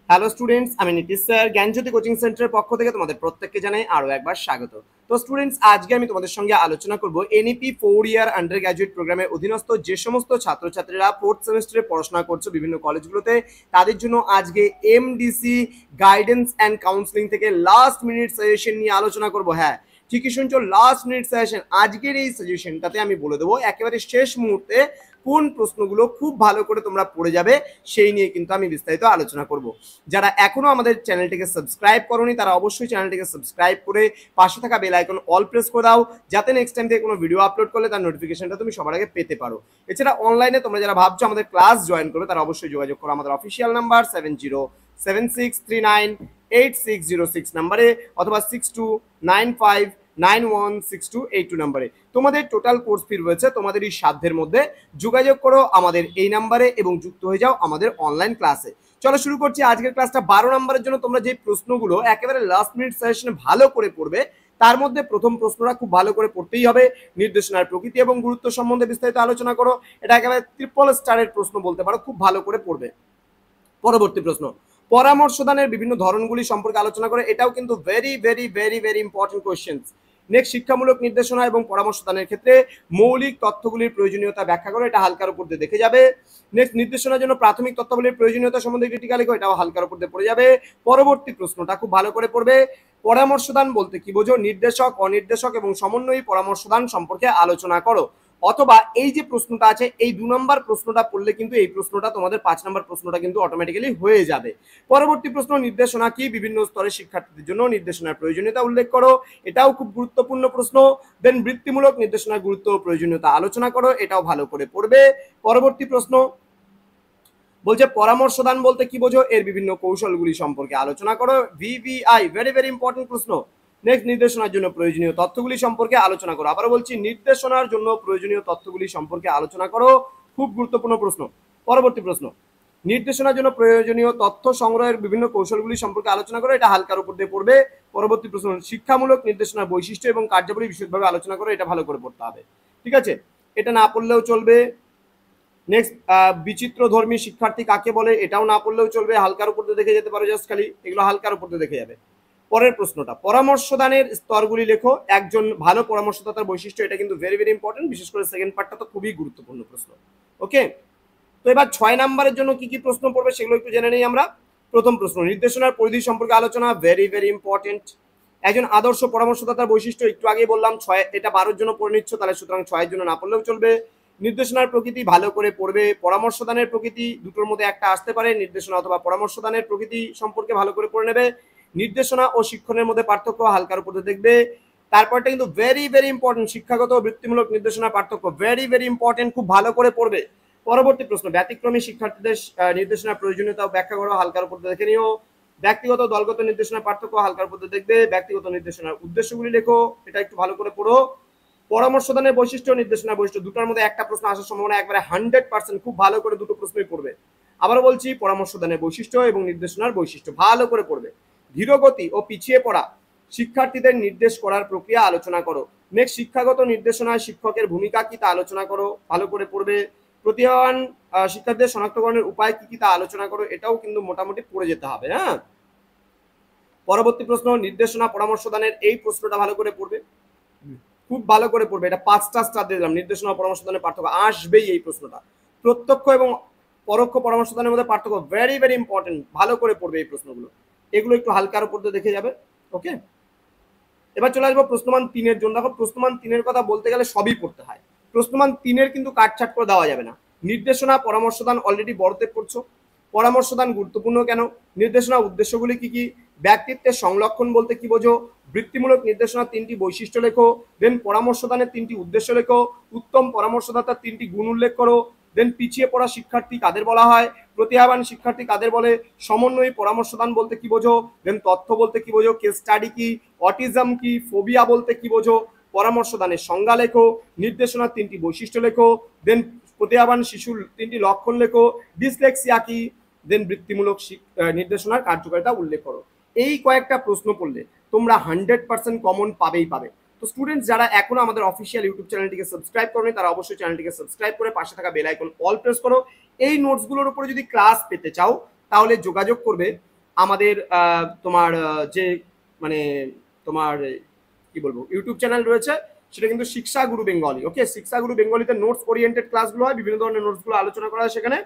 Hello students, আমি Nitish sir জ্ঞানজ্যোতি coaching সেন্টারের পক্ষ থেকে তোমাদের প্রত্যেককে জানাই আরো একবার স্বাগত। তো স্টুডেন্টস, আজকে আমি তোমাদের সঙ্গে আলোচনা করব এনইপি 4 ইয়ার আন্ডার গ্র্যাজুয়েট প্রোগ্রামের অধীনস্থ যে সমস্ত ছাত্রছাত্রীরা 4th সেমিস্টারে পড়াশোনা করছে বিভিন্ন কলেজগুলোতে, তাদের জন্য আজকে এমডিসি গাইডেন্স অ্যান্ড কাউন্সিলিং থেকে লাস্ট মিনিট সাজেশন নিয়ে আলোচনা করব। হ্যাঁ, ঠিকই শুনছো, লাস্ট মিনিট সাজেশন। আজকের এই সাজেশনটাতে আমি বলে দেবো একেবারে শেষ মুহূর্তে কোন প্রশ্নগুলো খুব ভালো করে তোমরা পড়ে যাবে সেই নিয়ে কিন্তু আমি বিস্তারিত আলোচনা করব। যারা এখনো আমাদের চ্যানেলটিকে সাবস্ক্রাইব করোনি তারা অবশ্যই চ্যানেলটিকে সাবস্ক্রাইব করে পাশে থাকা বেল আইকন অল প্রেস করে দাও, যাতে নেক্সট টাইম থেকে কোনো ভিডিও আপলোড করলে তার নোটিফিকেশনটা তুমি সবার আগে পেতে পারো। এছাড়া অনলাইনে তোমরা যারা ভাবছো আমাদের ক্লাস জয়েন করবে তারা অবশ্যই যোগাযোগ করো আমাদের অফিসিয়াল নাম্বার 7076398606 নাম্বারে অথবা 6295916282 নাম্বারে। তোমাদের টোটাল কোর্স ফি রয়েছে তোমাদের এই সাধ্যের মধ্যে। যোগাযোগ করো আমাদের এই নাম্বারে এবং যুক্ত হয়ে যাও আমাদের অনলাইন ক্লাসে। চলো শুরু করছি আজকের ক্লাসটা। 12 নম্বরের জন্য তোমরা যে প্রশ্নগুলো একেবারে লাস্ট মিনিট সাজেশনে ভালো করে পড়বে, তার মধ্যে প্রথম প্রশ্নটা খুব ভালো করে পড়তেই হবে। নির্দেশনার প্রকৃতি এবং গুরুত্ব সম্বন্ধে বিস্তারিত আলোচনা করো। এটা একেবারে ট্রিপল স্টারের প্রশ্ন বলতে পারো, খুব ভালো করে পড়বে। পরবর্তী প্রশ্ন, পরামর্শদানের বিভিন্ন ধরনগুলি সম্পর্কে আলোচনা করে। এটাও কিন্তু very very very very important questions. Next, শিক্ষামূলক নির্দেশনা এবং পরামর্শদানের ক্ষেত্রে মৌলিক তথ্যগুলির প্রয়োজনীয়তা ব্যাখ্যা করো। এটা হালকার উপর দিয়ে দেখে যাবে। নেক্সট, নির্দেশনার জন্য প্রাথমিক তথ্যাবলীর প্রয়োজনীয়তা সম্বন্ধে একটি টিকা লিখো। এটাও হালকার উপর দিয়ে পড়ে যাবে। পরবর্তী প্রশ্নটা খুব ভালো করে পড়বে। পরামর্শদান বলতে কি বোঝো? নির্দেশক, অনির্দেশক এবং সমন্বয়ী পরামর্শদান সম্পর্কে আলোচনা করো। অথবা এই যে প্রশ্নটা আছে, এই 2 নম্বর প্রশ্নটা পড়লে কিন্তু এই প্রশ্নটা তোমাদের 5 নম্বর প্রশ্নটা কিন্তু অটোমেটিক্যালি হয়ে যাবে। পরবর্তী প্রশ্ন, নির্দেশনা কি? বিভিন্ন স্তরের শিক্ষার্থীদের জন্য নির্দেশনার প্রয়োজনীয়তা উল্লেখ করো। এটাও খুব গুরুত্বপূর্ণ প্রশ্ন। দেন, বৃত্তিমূলক নির্দেশনার গুরুত্ব ও প্রয়োজনীয়তা আলোচনা করো। এটাও ভালো করে পড়বে। পরবর্তী প্রশ্ন বলছে পরামর্শদান বলতে কি বোঝো? এর বিভিন্ন কৌশলগুলি সম্পর্কে আলোচনা করো। ভিভিআই, ভেরি ভেরি ইম্পর্টেন্ট প্রশ্ন। নেক্সট, নির্দেশনার জন্য প্রয়োজনীয় তথ্যগুলি সম্পর্কে আলোচনা করো। আবার বলছি, নির্দেশনার জন্য প্রয়োজনীয় তথ্যগুলি সম্পর্কে আলোচনা করো, খুব গুরুত্বপূর্ণ প্রশ্ন। পরবর্তী প্রশ্ন, নির্দেশনার জন্য প্রয়োজনীয় তথ্য সংগ্রহের বিভিন্ন কৌশলগুলি সম্পর্কে আলোচনা করো। এটা হালকার উপর দিয়ে পড়বে। পরবর্তী প্রশ্ন, শিক্ষামূলক নির্দেশনার বৈশিষ্ট্য এবং কার্যাবলী বিশদভাবে আলোচনা করো। এটা ভালো করে পড়তে হবে, ঠিক আছে? এটা না পড়লেও চলবে। নেক্সট, বিচিত্রধর্মী শিক্ষার্থী কাকে বলে? এটাও না পড়লেও চলবে, হালকার উপর দিয়ে দেখে যেতে পারো, জাস্ট খালি এগুলো হালকার উপর দিয়ে দেখে যাবে। পরের প্রশ্নটা, পরামর্শদানের স্তরগুলি লেখো। একজন ভালো পরামর্শদাতার বৈশিষ্ট্য, এটা কিন্তু ভেরি ভেরি ইম্পর্টেন্ট, বিশেষ করে সেকেন্ড পার্টটা তো খুবই গুরুত্বপূর্ণ প্রশ্ন। ওকে, তো এবার 6 নম্বরের জন্য কি কি প্রশ্ন পড়বে সেগুলো একটু জেনে নেই আমরা। প্রথম প্রশ্ন, নির্দেশনার পরিধি সম্পর্কে আলোচনা, ভেরি ভেরি ইম্পর্টেন্ট। একজন আদর্শ পরামর্শদাতার বৈশিষ্ট্য, একটু আগে বললাম 6, এটা 12 জন্য পড়ে নিচ্ছ, তাহলে সুতরাং 6 জন্য না পড়লেও চলবে। নির্দেশনার প্রকৃতি ভালো করে পড়বে। পরামর্শদানের প্রকৃতি, দুটোর মধ্যে একটা আসতে পারে, নির্দেশনা অথবা পরামর্শদানের প্রকৃতি সম্পর্কে ভালো করে পড়ে নেবে। নির্দেশনা ও শিক্ষণের মধ্যে পার্থক্য হালকার উপরে দেখবে। তারপরটা কিন্তু ভেরি ভেরি ইম্পর্টেন্ট, শিক্ষাগত ও বৃত্তিমূলক নির্দেশনার পার্থক্য, ভেরি ভেরি ইম্পর্টেন্ট, খুব ভালো করে পড়বে। পরবর্তী প্রশ্ন, ব্যতিক্রমী শিক্ষার্থীদের নির্দেশনার প্রয়োজনীয়তা ব্যাখ্যা করো, হালকার উপর দেখে নিও। ব্যক্তিগত দলগত নির্দেশনার পার্থক্য হালকার উপর দেখবে। ব্যক্তিগত নির্দেশনার উদ্দেশ্যগুলি লেখো, এটা একটু ভালো করে পড়ো। পরামর্শদানের বৈশিষ্ট্য, নির্দেশনার বৈশিষ্ট্য, দুটোর মধ্যে একটা প্রশ্ন আসার সম্ভাবনা একবারে 100%, খুব ভালো করে দুটো প্রশ্নই পড়বে। আবার বলছি, পরামর্শদানের বৈশিষ্ট্য এবং নির্দেশনার বৈশিষ্ট্য ভালো করে পড়বে। ধীরগতি ও পিছিয়ে পড়া শিক্ষার্থীদের নির্দেশ করার প্রক্রিয়া আলোচনা করো। নেক্সট, শিক্ষাগত নির্দেশনায় শিক্ষকের ভূমিকা কি তা আলোচনা করো, ভালো করে পড়বে। প্রতিভাবান শিক্ষার্থীদের শনাক্তকরণের উপায় কি কি তা আলোচনা করো, এটাও কিন্তু মোটামুটি পড়ে যেতে হবে। হ্যাঁ, পরবর্তী প্রশ্ন, নির্দেশনা পরামর্শদানের এই প্রশ্নটা ভালো করে পড়বে, খুব ভালো করে পড়বে। এটা 5টা স্টার দিয়ে দিলাম। নির্দেশনা ও পরামর্শদানের পার্থক্য আসবেই এই প্রশ্নটা। প্রত্যক্ষ এবং পরোক্ষ পরামর্শদানের মধ্যে পার্থক্য, ভেরি ভেরি ইম্পর্টেন্ট, ভালো করে পড়বে এই প্রশ্নগুলো। এগুলো একটু হালকার উপর দিয়ে দেখে যাবে। ওকে, এবার চলে আসবো প্রশ্নমান 3-এর জন্য। দেখো, প্রশ্নমান 3-এর কথা বলতে গেলে সবই পড়তে হয়। প্রশ্নমান 3-এর কিন্তু কাটছাট করে দেওয়া যাবে না। নির্দেশনা পরামর্শদান অলরেডি বড়তে পড়ছো। পরামর্শদান গুরুত্বপূর্ণ কেন? নির্দেশনা উদ্দেশ্যগুলি কি কি? ব্যক্তিত্বের সংলক্ষণ বলতে কি বোঝো? বৃত্তিমূলক নির্দেশনার 3টি বৈশিষ্ট্য লেখো। দেন, পরামর্শদানের 3টি উদ্দেশ্য লেখো। উত্তম পরামর্শদাতার 3টি গুণ উল্লেখ করো। দেন, পিছিয়ে পড়া শিক্ষার্থী কাদের বলা হয়? প্রতিভাবান শিক্ষার্থী কাদের বলে? সমন্বয়ী পরামর্শদান বলতে কি বোঝো? দেন, তথ্য বলতে কি বোঝো? কেস স্টাডি কি? অটিজম কি? ফোবিয়া বলতে কি বোঝো? পরামর্শদানের সংজ্ঞা লেখো। নির্দেশনার 3টি বৈশিষ্ট্য লেখো। দেন, প্রতিভাবান শিশুর 3টি লক্ষণ লেখো। ডিসলেক্সিয়া কি? দেন, বৃত্তিমূলক নির্দেশনার কার্যকারিতা উল্লেখ করো। এই কয়েকটা প্রশ্ন পড়লে তোমরা 100% কমন পাবেই পাবে। তো স্টুডেন্টস, যারা এখনো আমাদের অফিসিয়াল ইউটিউব চ্যানেলটিকে সাবস্ক্রাইব করোনি তারা অবশ্যই চ্যানেলটিকে সাবস্ক্রাইব করে পাশে থাকা বেল আইকন অল প্রেস করো। এই নোটসগুলোর উপরে যদি ক্লাস পেতে চাও তাহলে যোগাযোগ করবে আমাদের তোমার যে মানে তোমার কি বলবো ইউটিউব চ্যানেল রয়েছে, সেটা কিন্তু শিক্ষা গুরু বেঙ্গলি। ওকে, শিক্ষা গুরু বেঙ্গলিতে নোটস ওরিয়েন্টেড ক্লাসগুলো হয়, বিভিন্ন ধরনের নোটসগুলো আলোচনা করা হয় সেখানে।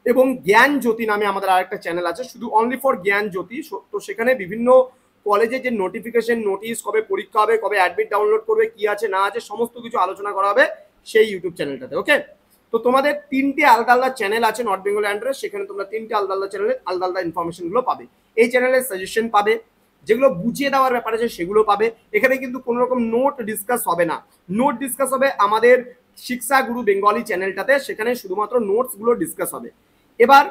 এবং জ্ঞান জ্যোতি নামে আমাদের আরেকটা চ্যানেল আছে, শুধু অনলি ফর জ্ঞান জ্যোতি। তো সেখানে বিভিন্ন কলেজে যে নোটিফিকেশন, নোটিশ, কবে পরীক্ষা হবে, কবে অ্যাডমিট ডাউনলোড করবে, কি আছে না আছে, সমস্ত কিছু আলোচনা করা হবে সেই ইউটিউব চ্যানেলটাতে। ওকে, তো তোমাদের 3টে আলাদা আলাদা চ্যানেল আছে নর্থ বেঙ্গল আন্ডারে, সেখানে তোমরা 3টে আলাদা আলাদা চ্যানেলে আলাদা আলাদা ইনফরমেশনগুলো পাবে। এই চ্যানেলে সাজেশন পাবে, যেগুলো বুঝিয়ে দেওয়ার ব্যাপার আছে সেগুলো পাবে। এখানে কিন্তু কোনো রকম নোট ডিসকাস হবে না, নোট ডিসকাস হবে আমাদের শিক্ষা গুরু বেঙ্গলি চ্যানেলটাতে, সেখানে শুধুমাত্র নোটসগুলো ডিসকাস হবে। এবার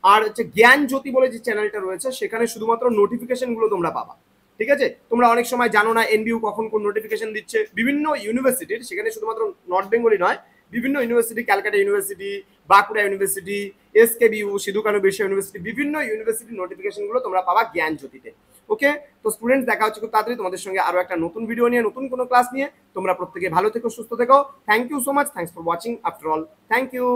আর হচ্ছে জ্ঞান জ্যোতি বলে যে চ্যানেলটা রয়েছে, সেখানে শুধুমাত্র নোটিফিকেশন গুলো তোমরা পাবা। ঠিক আছে, তোমরা অনেক সময় জানো না এনবিইউ কখন কোন নোটিফিকেশন দিচ্ছে, বিভিন্ন ইউনিভার্সিটির, সেখানে শুধুমাত্র নর্থ বেঙ্গলি নয়, বিভিন্ন university, Calcutta university, Bankura university, SKBU, Sidhu Kanu বিশ্ব ইউনিভার্সিটি, বিভিন্ন ইউনিভার্সিটির নোটিফিকেশন গুলো তোমরা পাবা জ্ঞান জ্যোতিতে। ওকে, তো স্টুডেন্টস দেখা হচ্ছে খুব তাড়াতাড়ি তোমাদের সঙ্গে আরো একটা নতুন ভিডিও নিয়ে, নতুন কোনো ক্লাস নিয়ে। তোমরা প্রত্যেকে ভালো থেকো, সুস্থ থেকো। Thank you so much, thanks for watching after all, thank you.